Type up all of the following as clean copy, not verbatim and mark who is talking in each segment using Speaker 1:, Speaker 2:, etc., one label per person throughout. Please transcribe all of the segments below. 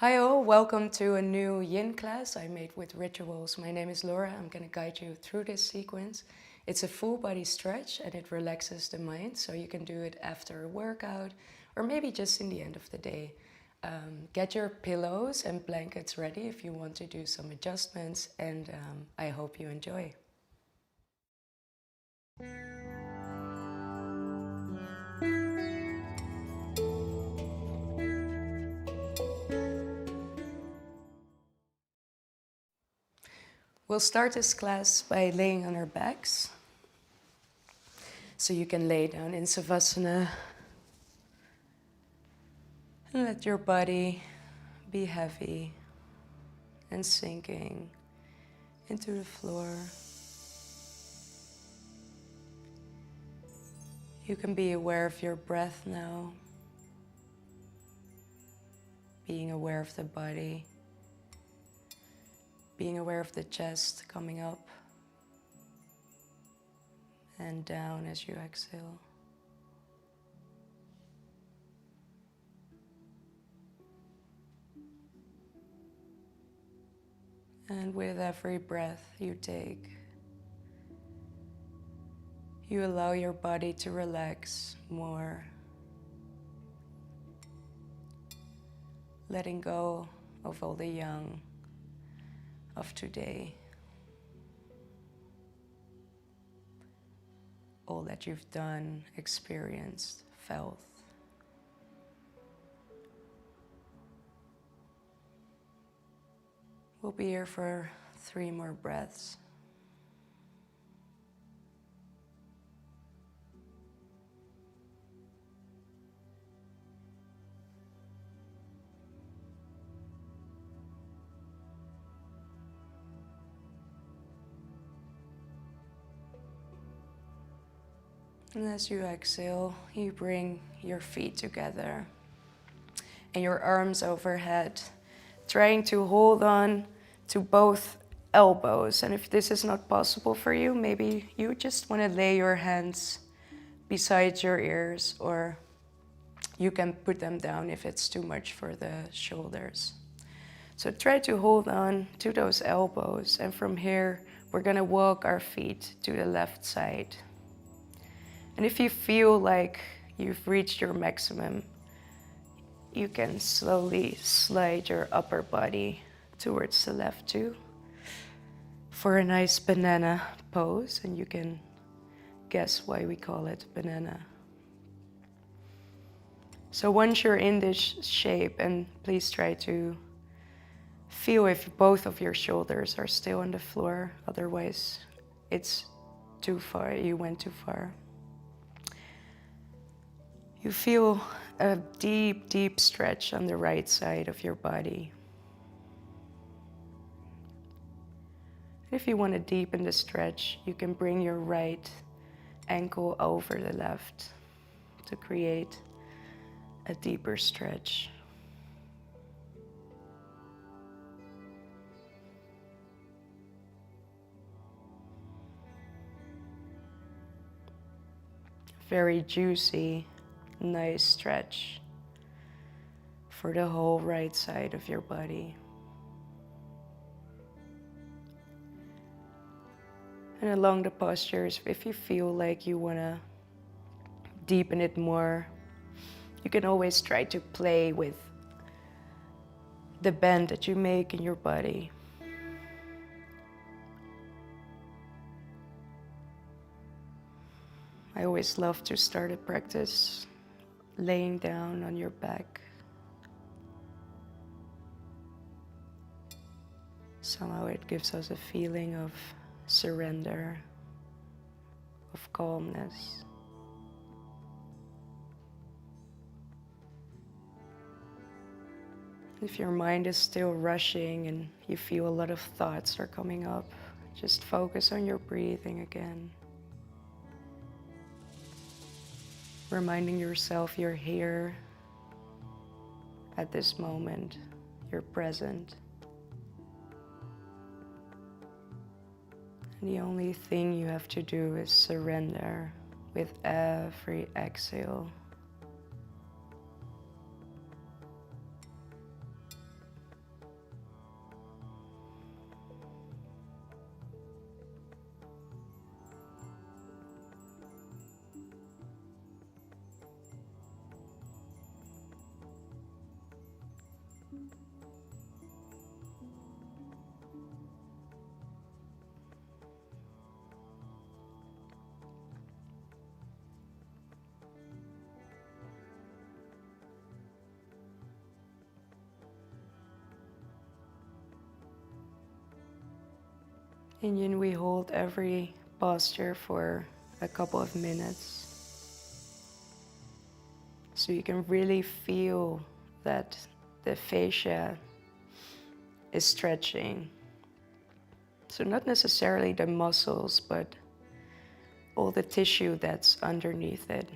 Speaker 1: Hi all, welcome to a new yin class I made with rituals. My name is Laura. I'm going to guide you through this sequence. It's a full body stretch and it relaxes the mind, so you can do it after a workout or maybe just in the end of the day. Get your pillows and blankets ready if you want to do some adjustments, and I hope you enjoy. We'll start this class by laying on our backs. So you can lay down in Savasana and let your body be heavy and sinking into the floor. You can be aware of your breath now, being aware of the body, being aware of the chest coming up and down as you exhale. And with every breath you take, you allow your body to relax more, letting go of all the yang of today, all that you've done, experienced, felt. We'll be here for 3 more breaths. And as you exhale, you bring your feet together and your arms overhead, trying to hold on to both elbows. And if this is not possible for you, maybe you just want to lay your hands beside your ears, or you can put them down if it's too much for the shoulders. So try to hold on to those elbows, and from here we're going to walk our feet to the left side. And if you feel like you've reached your maximum, you can slowly slide your upper body towards the left too for a nice banana pose, and you can guess why we call it banana. So once you're in this shape, and please try to feel if both of your shoulders are still on the floor, otherwise it's too far, you went too far. You feel a deep, deep stretch on the right side of your body. If you want to deepen the stretch, you can bring your right ankle over the left to create a deeper stretch. Very juicy, nice stretch for the whole right side of your body. And along the postures, if you feel like you want to deepen it more, you can always try to play with the bend that you make in your body. I always love to start a practice laying down on your back. Somehow it gives us a feeling of surrender, of calmness. If your mind is still rushing and you feel a lot of thoughts are coming up, just focus on your breathing again. Reminding yourself you're here at this moment, you're present. And the only thing you have to do is surrender with every exhale. And then we hold every posture for a couple of minutes. So you can really feel that the fascia is stretching. So not necessarily the muscles, but all the tissue that's underneath it.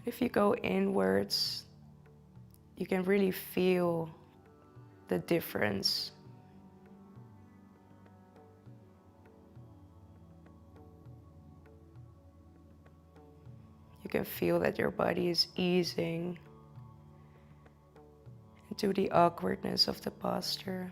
Speaker 1: If you go inwards, you can really feel the difference. You can feel that your body is easing into the awkwardness of the posture.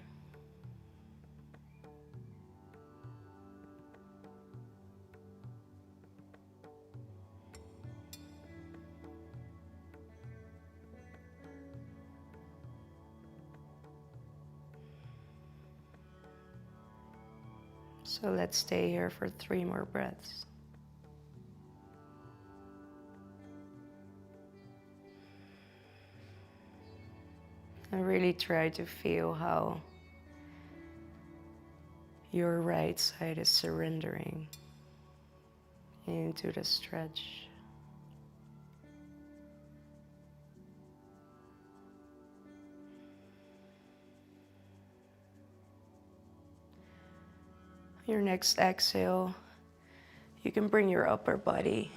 Speaker 1: So let's stay here for 3 more breaths. And really try to feel how your right side is surrendering into the stretch. Your next exhale, you can bring your upper body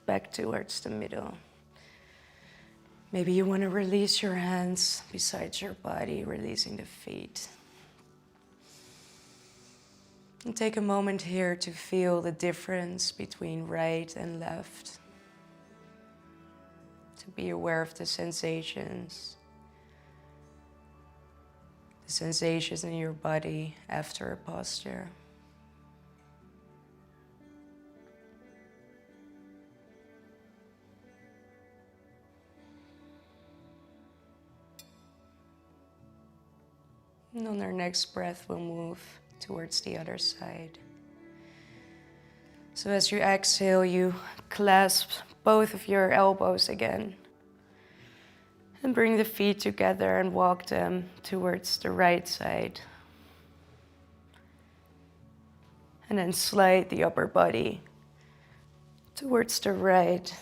Speaker 1: back towards the middle. Maybe you want to release your hands beside your body, releasing the feet. And take a moment here to feel the difference between right and left. To be aware of the sensations in your body after a posture. And on our next breath, we'll move towards the other side. So as you exhale, you clasp both of your elbows again. And bring the feet together and walk them towards the right side. And then slide the upper body towards the right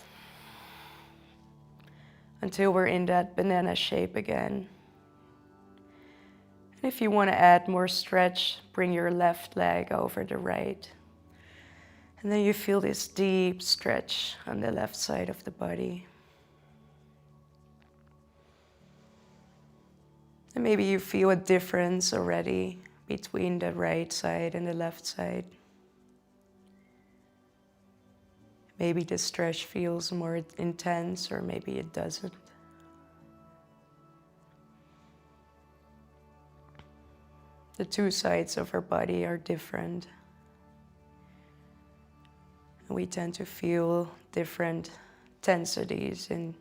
Speaker 1: until we're in that banana shape again. And if you want to add more stretch, bring your left leg over the right. And then you feel this deep stretch on the left side of the body. And maybe you feel a difference already between the right side and the left side. Maybe the stretch feels more intense, or maybe it doesn't. The two sides of our body are different. And we tend to feel different tensities in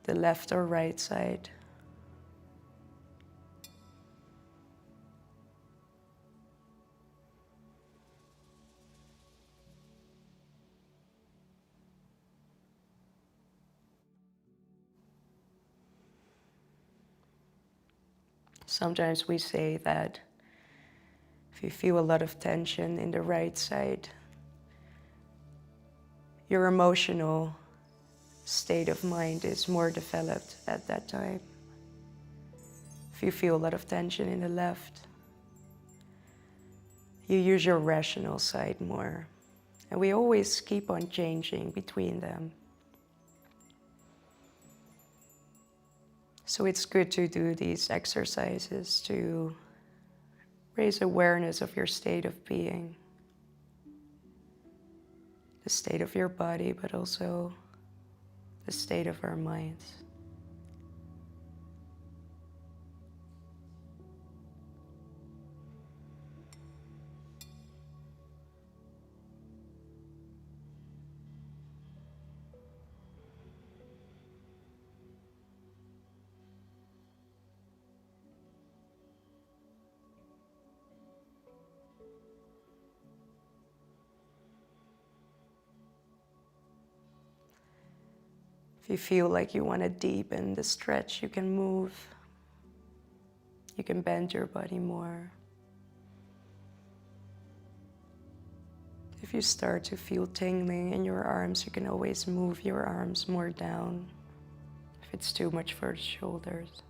Speaker 1: the left or right side. Sometimes we say that if you feel a lot of tension in the right side, your emotional state of mind is more developed at that time. If you feel a lot of tension in the left, you use your rational side more. And we always keep on changing between them. So it's good to do these exercises to raise awareness of your state of being, the state of your body, but also the state of our minds. If you feel like you want to deepen the stretch, you can move You can bend your body more. If you start to feel tingling in your arms, you can always move your arms more down if it's too much for the shoulders.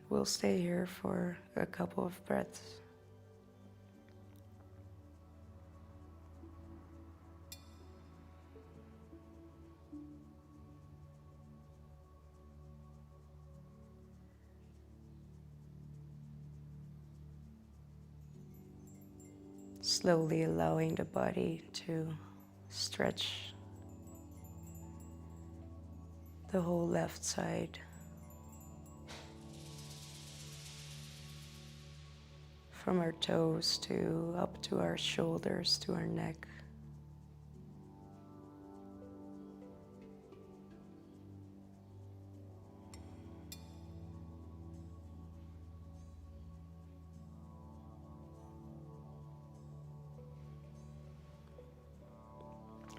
Speaker 1: But we'll stay here for a couple of breaths. Slowly allowing the body to stretch the whole left side. From our toes to up to our shoulders, to our neck.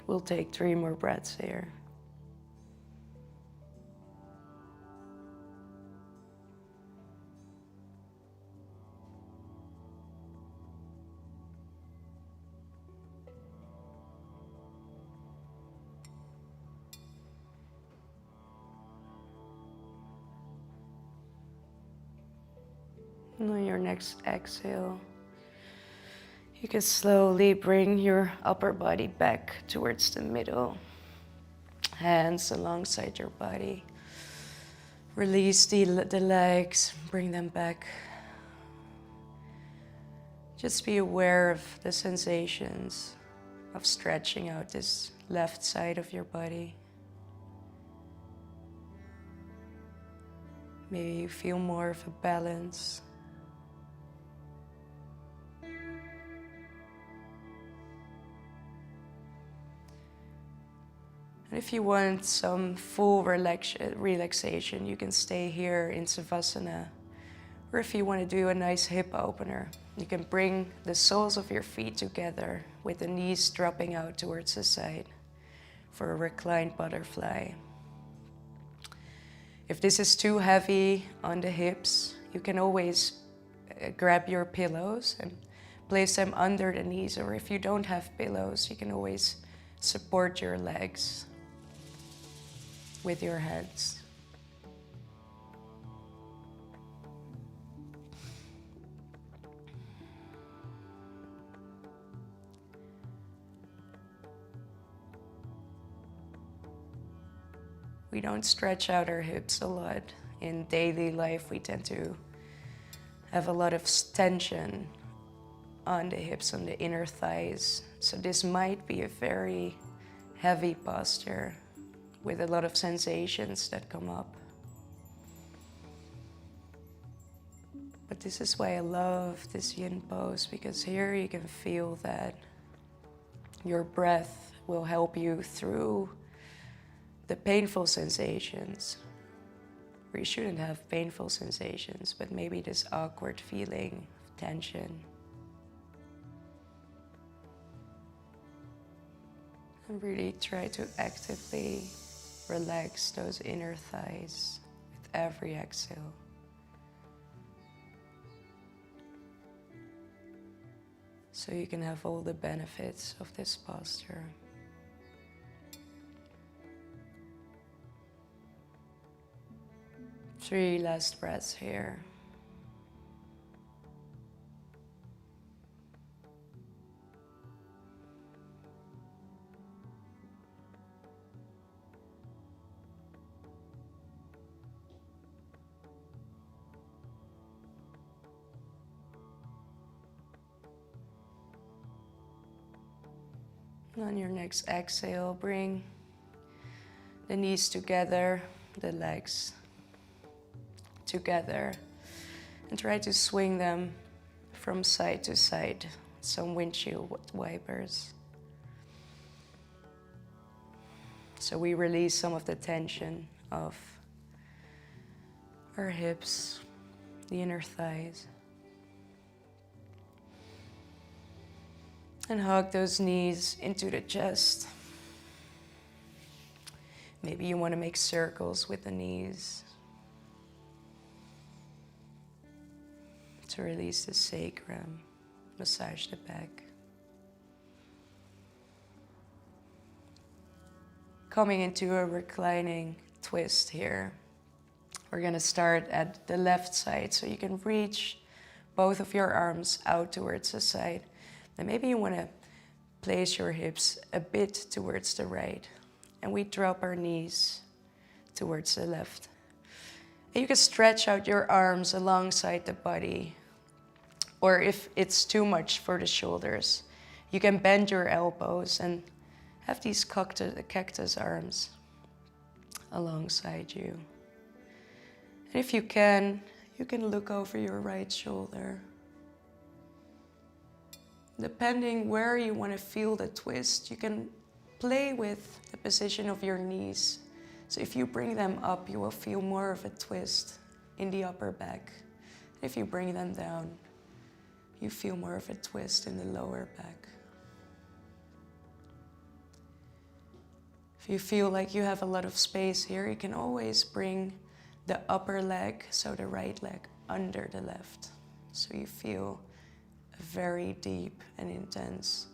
Speaker 1: We'll take 3 more breaths here. And on your next exhale, you can slowly bring your upper body back towards the middle. Hands alongside your body. Release the legs, bring them back. Just be aware of the sensations of stretching out this left side of your body. Maybe you feel more of a balance. And if you want some full relaxation, you can stay here in Savasana. Or if you want to do a nice hip opener, you can bring the soles of your feet together with the knees dropping out towards the side for a reclined butterfly. If this is too heavy on the hips, you can always grab your pillows and place them under the knees. Or if you don't have pillows, you can always support your legs with your hands. We don't stretch out our hips a lot. In daily life, we tend to have a lot of tension on the hips, on the inner thighs. So this might be a very heavy posture with a lot of sensations that come up. But this is why I love this yin pose, because here you can feel that your breath will help you through the painful sensations. Or you shouldn't have painful sensations, but maybe this awkward feeling of tension. And really try to actively relax those inner thighs with every exhale. So you can have all the benefits of this posture. Three last breaths here. And on your next exhale, bring the knees together, the legs together, and try to swing them from side to side, some windshield wipers. So we release some of the tension of our hips, the inner thighs. And hug those knees into the chest. Maybe you want to make circles with the knees to release the sacrum, massage the back. Coming into a reclining twist here. We're going to start at the left side, so you can reach both of your arms out towards the side. Then maybe you want to place your hips a bit towards the right. And we drop our knees towards the left. And you can stretch out your arms alongside the body. Or if it's too much for the shoulders, you can bend your elbows and have these cactus arms alongside you. And if you can look over your right shoulder. Depending where you want to feel the twist, you can play with the position of your knees. So if you bring them up, you will feel more of a twist in the upper back. If you bring them down, you feel more of a twist in the lower back. If you feel like you have a lot of space here, you can always bring the upper leg, so the right leg, under the left. So you feel a very deep and intense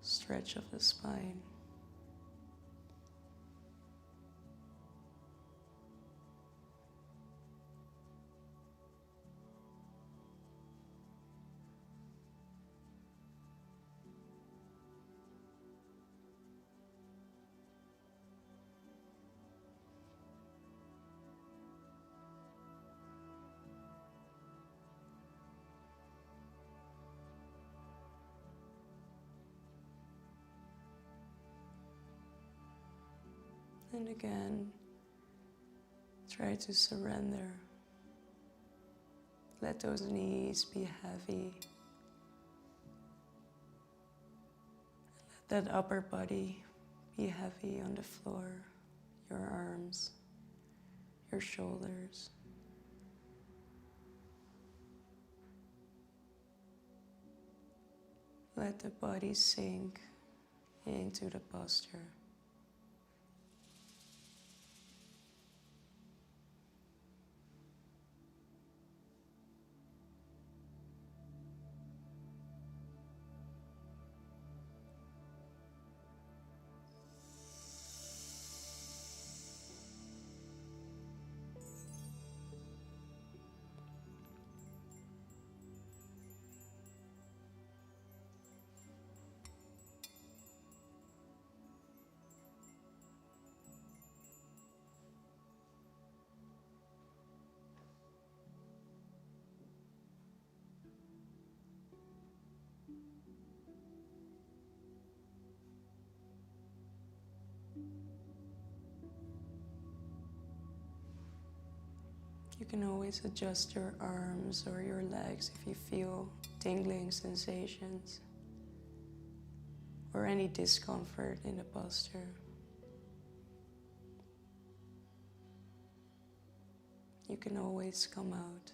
Speaker 1: stretch of the spine. And again, try to surrender. Let those knees be heavy. Let that upper body be heavy on the floor, your arms, your shoulders. Let the body sink into the posture. You can always adjust your arms or your legs if you feel tingling sensations or any discomfort in the posture. You can always come out.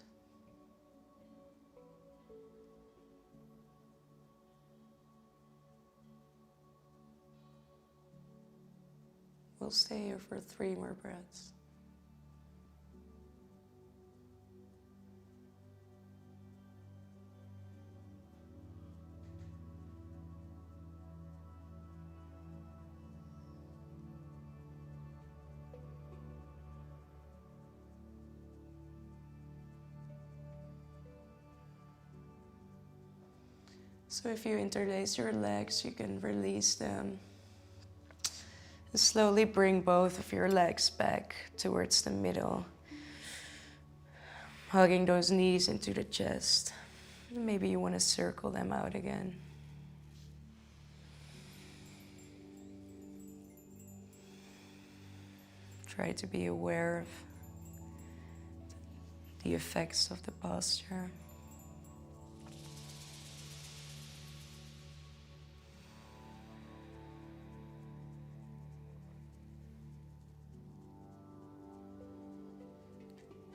Speaker 1: We'll stay here for 3 more breaths. So if you interlace your legs, you can release them. And slowly bring both of your legs back towards the middle. Hugging those knees into the chest. Maybe you want to circle them out again. Try to be aware of the effects of the posture.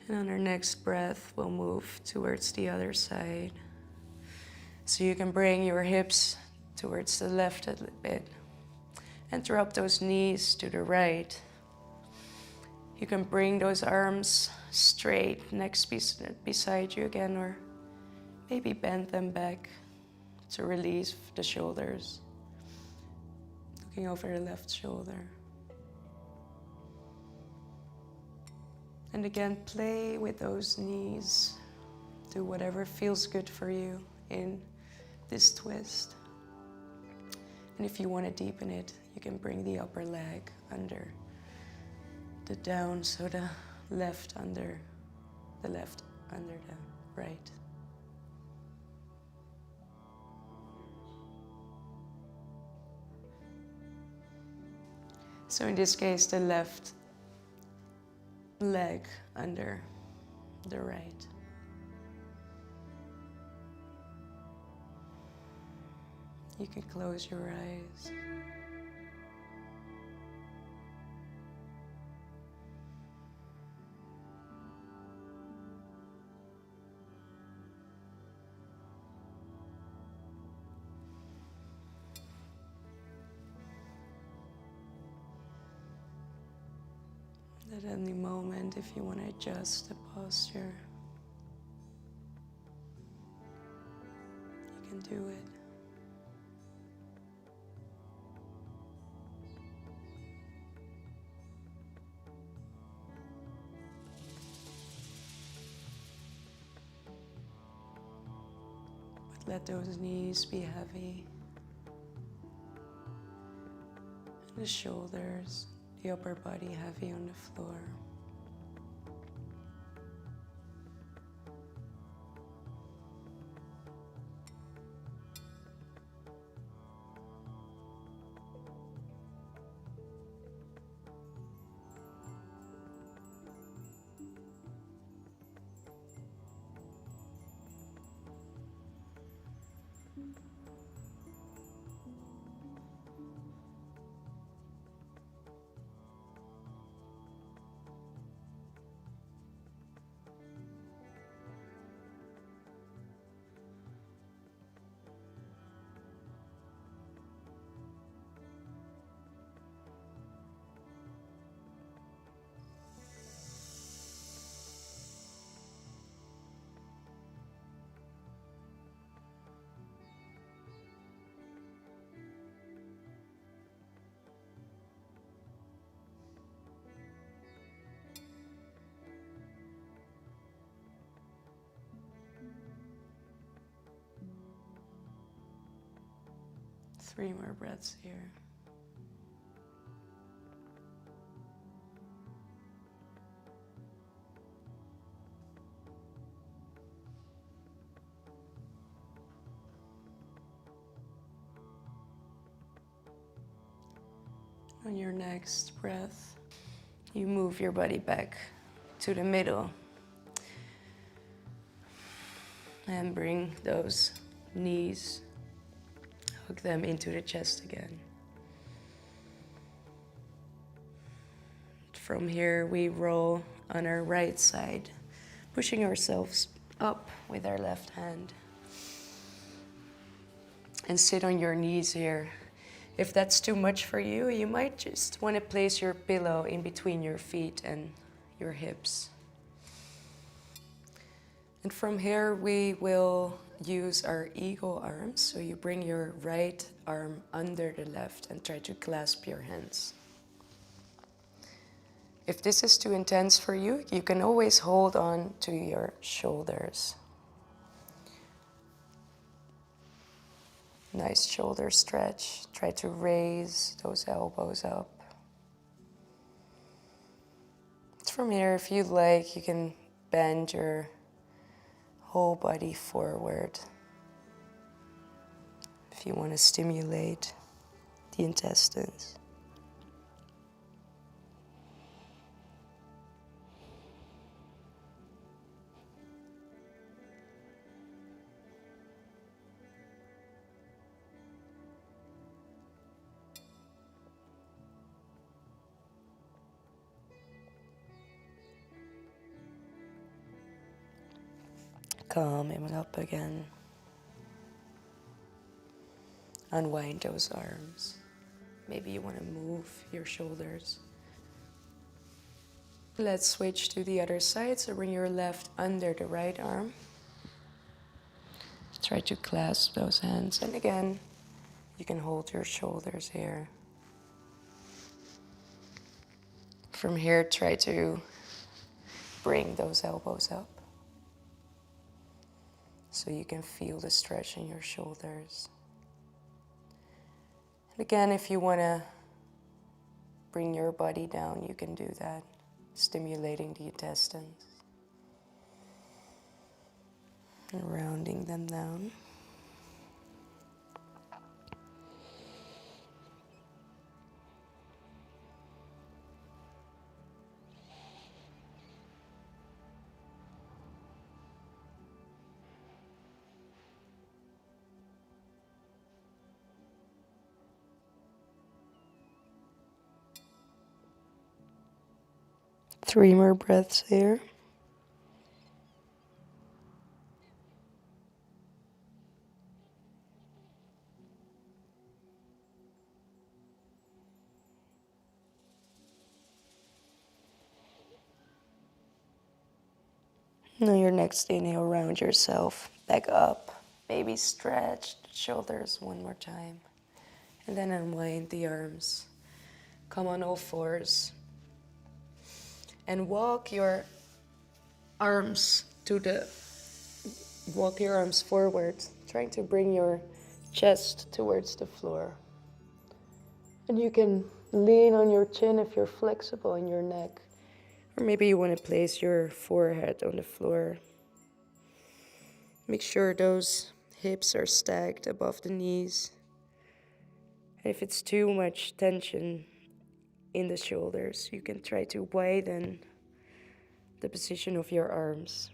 Speaker 1: And on our next breath, we'll move towards the other side. So you can bring your hips towards the left a little bit. And drop those knees to the right. You can bring those arms straight next beside you again, or maybe bend them back to release the shoulders. Looking over the left shoulder. And again, play with those knees. Do whatever feels good for you in this twist. And if you want to deepen it, you can bring the upper leg under the down, so the left under the right. So in this case, the left leg under the right. You can close your eyes. At any moment, if you want to adjust the posture, you can do it. But let those knees be heavy, and the shoulders, the upper body heavy on the floor. Three more breaths here. On your next breath, you move your body back to the middle and bring those knees, hook them into the chest again. From here, we roll on our right side, pushing ourselves up with our left hand. And sit on your knees here. If that's too much for you, you might just want to place your pillow in between your feet and your hips. And from here, we will use our eagle arms. So you bring your right arm under the left and try to clasp your hands. If this is too intense for you, you can always hold on to your shoulders. Nice shoulder stretch. Try to raise those elbows up. From here, if you'd like, you can bend your whole body forward. If you want to stimulate the intestines. Coming up again. Unwind those arms. maybe you want to move your shoulders. Let's switch to the other side. So bring your left under the right arm. Try to clasp those hands. And again, you can hold your shoulders here. From here, try to bring those elbows up so you can feel the stretch in your shoulders. And again, if you want to bring your body down, you can do that, stimulating the intestines and rounding them down. Three more breaths here. And on your next inhale, round yourself back up. Maybe stretch the shoulders one more time. And then unwind the arms. Come on all fours. And walk your arms forward, trying to bring your chest towards the floor. And you can lean on your chin if you're flexible in your neck. Or maybe you want to place your forehead on the floor. Make sure those hips are stacked above the knees. And if it's too much tension in the shoulders, you can try to widen the position of your arms.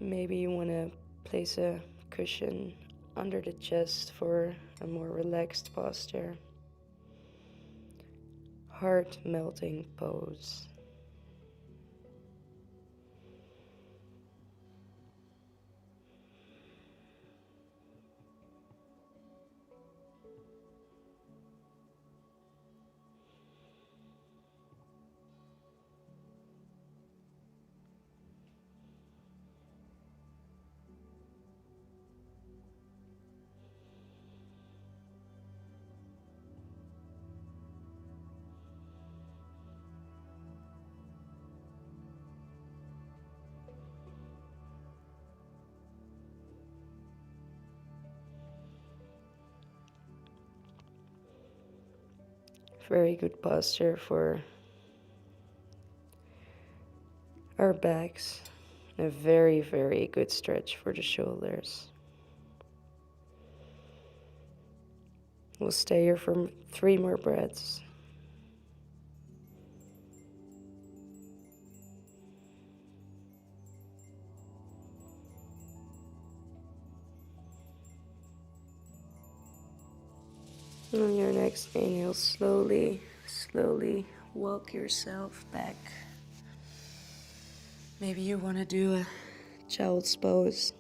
Speaker 1: Maybe you want to place a cushion under the chest for a more relaxed posture. Heart melting pose. Very good posture for our backs. A very, very good stretch for the shoulders. We'll stay here for 3 more breaths. On your next inhale, slowly walk yourself back. Maybe you want to do a child's pose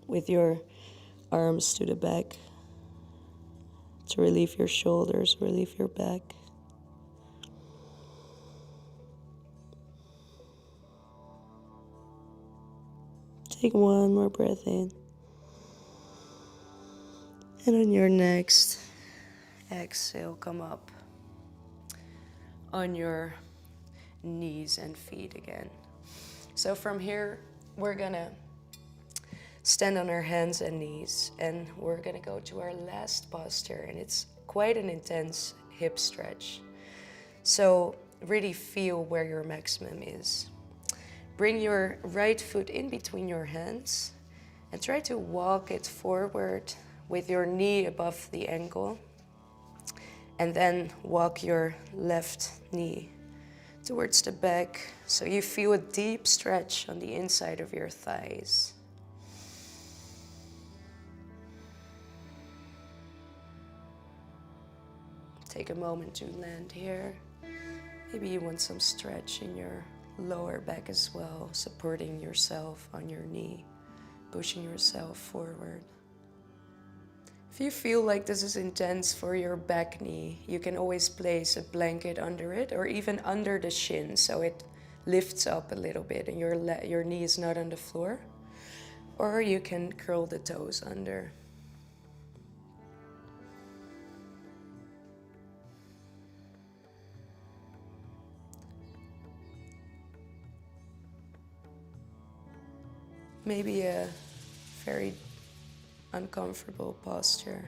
Speaker 1: with your arms to the back to relieve your shoulders, relieve your back. Take one more breath in. And on your next exhale, come up on your knees and feet again. So from here, we're gonna stand on our hands and knees, and we're gonna go to our last posture, and it's quite an intense hip stretch. So really feel where your maximum is. Bring your right foot in between your hands and try to walk it forward with your knee above the ankle, and then walk your left knee towards the back so you feel a deep stretch on the inside of your thighs. Take a moment to land here. Maybe you want some stretch in your lower back as well, supporting yourself on your knee, pushing yourself forward. If you feel like this is intense for your back knee, you can always place a blanket under it or even under the shin so it lifts up a little bit and your knee is not on the floor. Or you can curl the toes under. Maybe a very uncomfortable posture.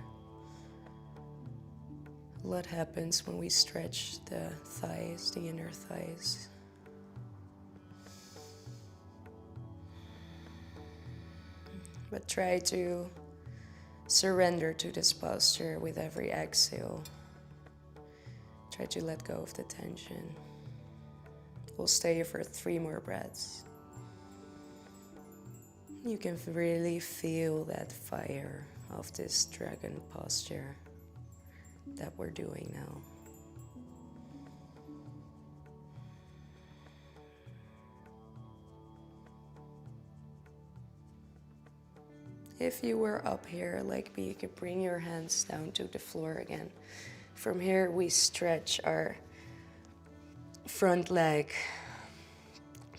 Speaker 1: A lot happens when we stretch the thighs, the inner thighs. But try to surrender to this posture with every exhale. Try to let go of the tension. We'll stay here for 3 more breaths. You can really feel that fire of this dragon posture that we're doing now. If you were up here like me, you could bring your hands down to the floor again. From here, we stretch our front leg.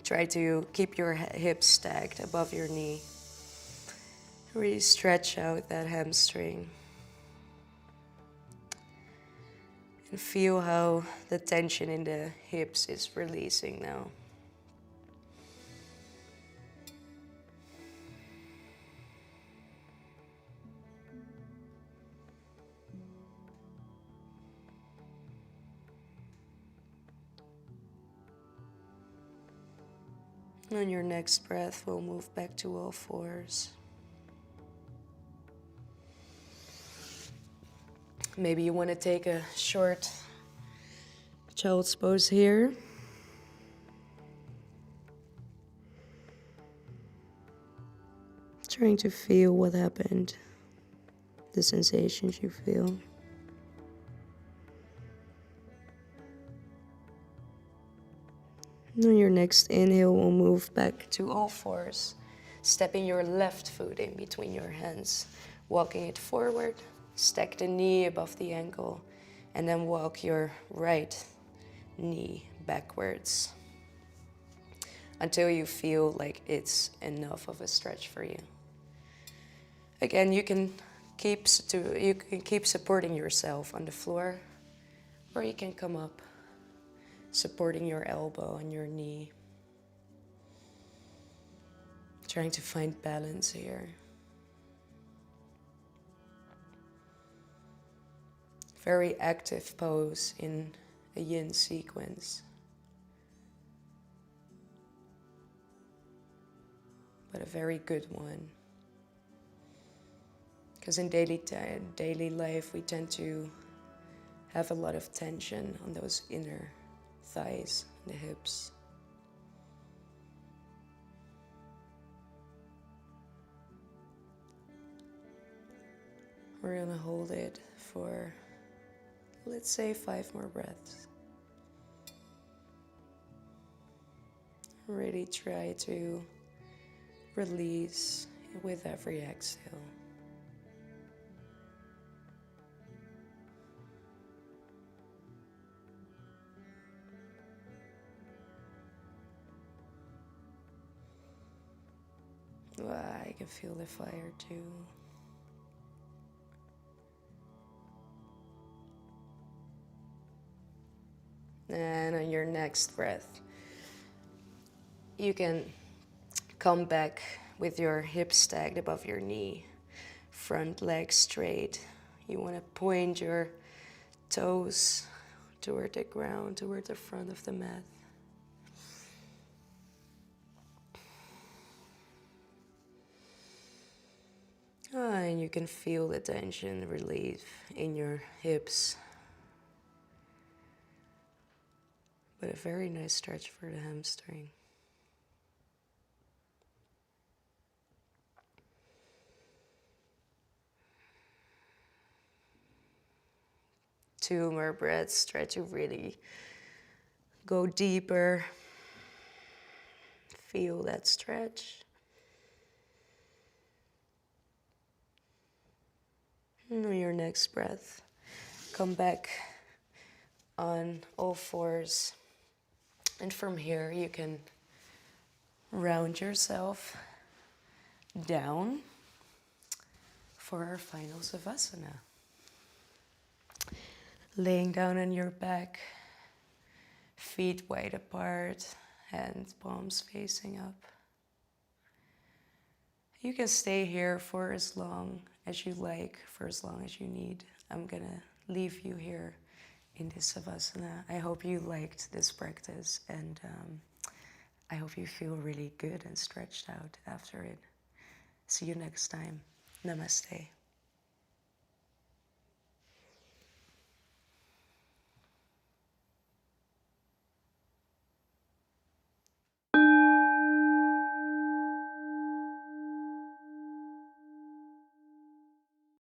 Speaker 1: Try to keep your hips stacked above your knee. Really stretch out that hamstring. And feel how the tension in the hips is releasing now. On your next breath, we'll move back to all fours. Maybe you want to take a short child's pose here. Trying to feel what happened, the sensations you feel. On your next inhale, we'll move back to all fours, stepping your left foot in between your hands, walking it forward, stack the knee above the ankle, and then walk your right knee backwards until you feel like it's enough of a stretch for you. Again, you can keep supporting yourself on the floor, or you can come up, supporting your elbow and your knee. Trying to find balance here. Very active pose in a yin sequence. But a very good one. Because in daily life we tend to have a lot of tension on those inner thighs and the hips. We're gonna hold it for, let's say, 5 more breaths. Really try to release with every exhale. Wow, I can feel the fire too. And on your next breath, you can come back with your hips stacked above your knee, front leg straight. You want to point your toes toward the ground, toward the front of the mat. And you can feel the tension relief in your hips. But a very nice stretch for the hamstring. Two more breaths. Try to really go deeper. Feel that stretch. And on your next breath, come back on all fours. And from here, you can round yourself down for our final Savasana. Laying down on your back, feet wide apart, hands, palms facing up. You can stay here for as long as you like, for as long as you need. I'm gonna leave you here in this Savasana. I hope you liked this practice, and I hope you feel really good and stretched out after it. See you next time. Namaste.